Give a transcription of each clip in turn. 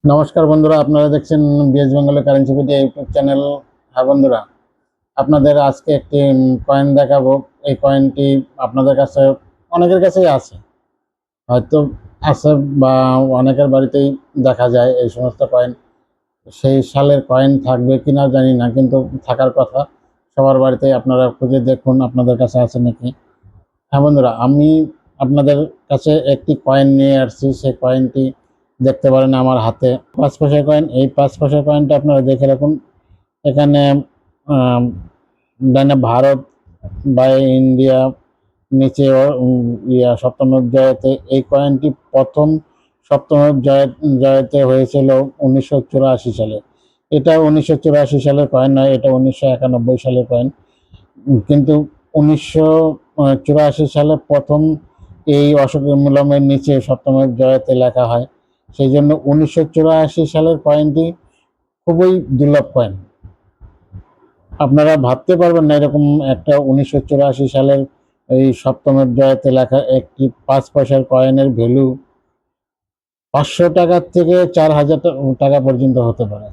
নমস্কার বন্ধুরা, আপনারা দেখছেন বিএস বেঙ্গলের কারেন্সি ভিডিও ইউটিউব চ্যানেল। হ্যাঁ বন্ধুরা, আপনাদের আজকে একটি কয়েন দেখাবো। এই কয়েনটি আপনাদের কাছে অনেকের কাছেই আছে, হয়তো আছে বা অনেকের বাড়িতেই দেখা যায় এই সমস্ত কয়েন। সেই সালের কয়েন থাকবে কিনা জানি না, কিন্তু থাকার কথা সবার বাড়িতেই। আপনারা খুঁজে দেখুন আপনাদের কাছে আছে নাকি। হ্যাঁ বন্ধুরা, আমি আপনাদের কাছে একটি কয়েন নিয়ে আসছি। সেই কয়েনটি দেখতে পারেন আমার হাতে, 5 পয়সার কয়েন। এই 5 পয়সার কয়েনটা আপনারা দেখে রাখুন। এখানে ডানে ভারত বা ইন্ডিয়া, নিচে সপ্তম অধ্যায়তে এই কয়েনটি প্রথম সপ্তম অধ্যায়তে হয়েছিল 1984 সালে। এটা 1984 সালের কয়েন নয়, এটা 1991 সালের কয়েন। কিন্তু 1984 সালে প্রথম এই অশোক মূলমের নিচে সপ্তম অধ্যায়তে লেখা হয়। সেই জন্য 1984 সালের কয়েনটি খুবই দুর্লভ কয়েন। আপনারা ভাবতে পারবেন না এরকম একটা 1984 সালের এই সপ্তম অধ্যায়তে লেখা একটি 5 পয়সার কয়েনের ভ্যালু 500 টাকা থেকে 4000 টাকা পর্যন্ত হতে পারে।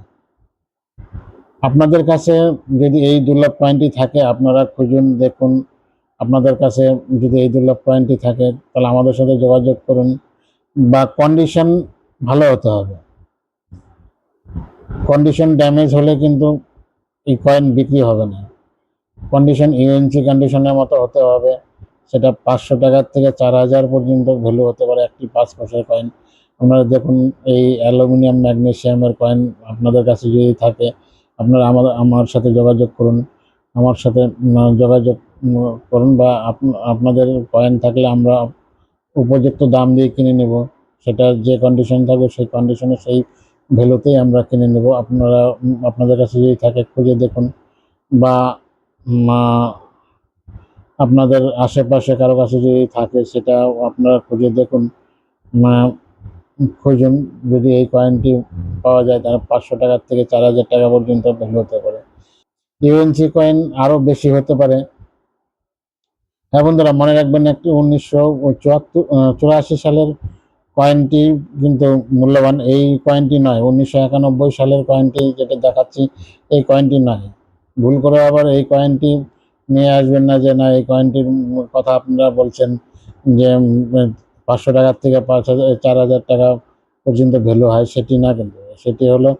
আপনাদের কাছে যদি এই দুর্লভ কয়েনটি থাকে, আপনারা খুঁজুন, দেখুন। আপনাদের কাছে যদি এই দুর্লভ কয়েনটি থাকে তাহলে আমাদের সাথে যোগাযোগ করুন, বা কন্ডিশন ভালো হতে হবে। কন্ডিশন ড্যামেজ হলে কিন্তু এই কয়েন বিক্রি হবে না। কন্ডিশন ইউএনসি কন্ডিশনের মতো হতে হবে। সেটা 500 টাকা থেকে 4000 পর্যন্ত ভ্যালু হতে পারে একটি 5 পয়সার কয়েন। আপনারা দেখুন, এই অ্যালুমিনিয়াম ম্যাগনেসিয়ামের কয়েন আপনাদের কাছে যদি থাকে, আপনারা আমার সাথে যোগাযোগ করুন। আমার সাথে যোগাযোগ করুন, বা আপনাদের কয়েন থাকলে আমরা উপযুক্ত দাম দিয়ে কিনে নেব। সেটা যে কন্ডিশন থাকবে সেই কন্ডিশনে সেই ভ্যালুতেই আমরা কিনে নেব। আপনারা আপনাদের কাছে যদি থাকে খুঁজে দেখুন, বা আপনাদের আশেপাশে কারো কাছে যদি থাকে সেটাও আপনারা খুঁজে দেখুন। খুঁজুন, যদি এই কয়েনটি পাওয়া যায় তাহলে 500 টাকা থেকে 4000 টাকা পর্যন্ত ভ্যালু হতে পারে। ইউএনসি কয়েন আরও বেশি হতে পারে। হ্যাঁ বন্ধুরা, মনে রাখবেন, একটি 1984 সালের কয়েনটি কিন্তু মূল্যবান। এই কয়েনটি নয়, 1991 সালের কয়েনটি যেটা দেখাচ্ছি এই কয়েনটি নয়। ভুল করে আবার এই কয়েনটি নিয়ে আসবেন না, যে না এই কয়েনটির কথা আপনারা বলছেন যে 500 টাকার থেকে 4000 টাকা পর্যন্ত ভ্যালু হয়, সেটি না। কিন্তু সেটি হলো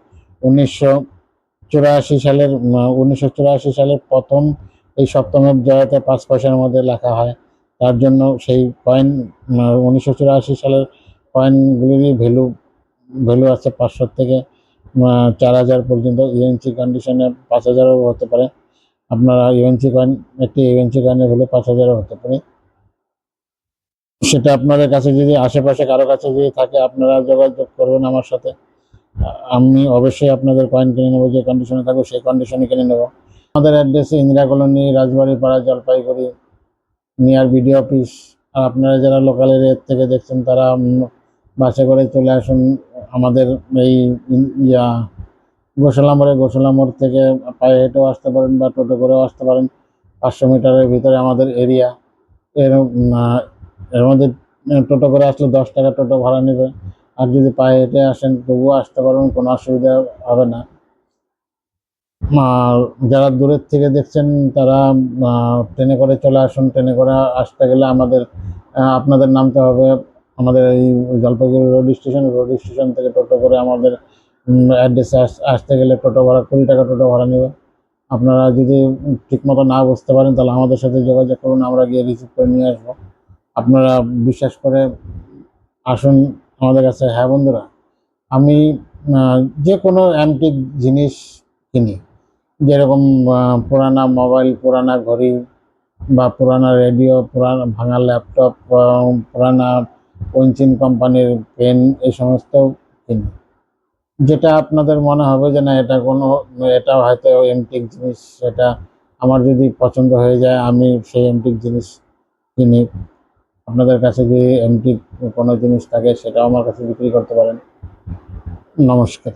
1984 সালের প্রথম এই সপ্তম অধ্যায়তে 5 পয়সার মধ্যে লেখা হয়। তার জন্য সেই কয়েন 1984 সালের কয়েনগুলিরই ভ্যালু আছে 500 থেকে 4000 পর্যন্ত। ইউএনসি কন্ডিশনে 5000ও হতে পারে। আপনারা একটি ইউএনসি কয়েনের ভ্যালু 5000ও হতে পারে। সেটা আপনাদের কাছে যদি আশেপাশে কারো কাছে যদি থাকে, আপনারা যোগাযোগ করবেন আমার সাথে। আমি অবশ্যই আপনাদের কয়েন কিনে নেবো, যে কন্ডিশনে থাকবে সেই কন্ডিশনে কিনে নেবো। আমাদের অ্যাড্রেস ইন্দিরা কলোনি, রাজবাড়ি পাড়া, জলপাইগুড়ি, নিয়ার বিডিও অফিস। আর আপনারা যারা লোকাল এরিয়া থেকে দেখছেন তারা বাসে করে চলে আসুন আমাদের এই গোশালা মোড় থেকে পায়ে হেঁটেও আসতে পারেন বা টোটো করেও আসতে পারেন। 500 মিটারের ভিতরে আমাদের এরিয়া। এর এর মধ্যে টোটো করে আসলে 10 টাকা টোটো ভাড়া নেবে। আর যদি পায়ে হেঁটে আসেন তবুও আসতে পারবেন, কোনো অসুবিধা হবে না। আর যারা দূরের থেকে দেখছেন তারা ট্রেনে করে চলে আসুন। ট্রেনে করে আসতে গেলে আপনাদের নামতে হবে আমাদের এই জলপাইগুড়ি রোড স্টেশন থেকে টোটো করে আমাদের অ্যাড্রেসে আসতে গেলে টোটো ভাড়া 20 টাকা টোটো ভাড়া নেবে। আপনারা যদি ঠিকমতো না বুঝতে পারেন তাহলে আমাদের সাথে যোগাযোগ করুন, আমরা গিয়ে রিসিভ করে নিয়ে আসবো। আপনারা বিশ্বাস করে আসুন আমাদের কাছে। হ্যাঁ বন্ধুরা, আমি যে কোনো অ্যান্টিক জিনিস কিনি, যেরকম পুরানা মোবাইল, পুরানা ঘড়ি, বা পুরানা রেডিও, পুরানা ভাঙা ল্যাপটপ, পুরানা পঞ্চিন কোম্পানির পেন, এই সমস্ত কিনি। যেটা আপনাদের মনে হবে যে না এটা হয়তো এন্টিক জিনিস, সেটা আমার যদি পছন্দ হয়ে যায় আমি সেই এন্টিক জিনিস কিনি। আপনাদের কাছে যদি এন্টিক কোনো জিনিস থাকে সেটাও আমার কাছে বিক্রি করতে পারেন। নমস্কার।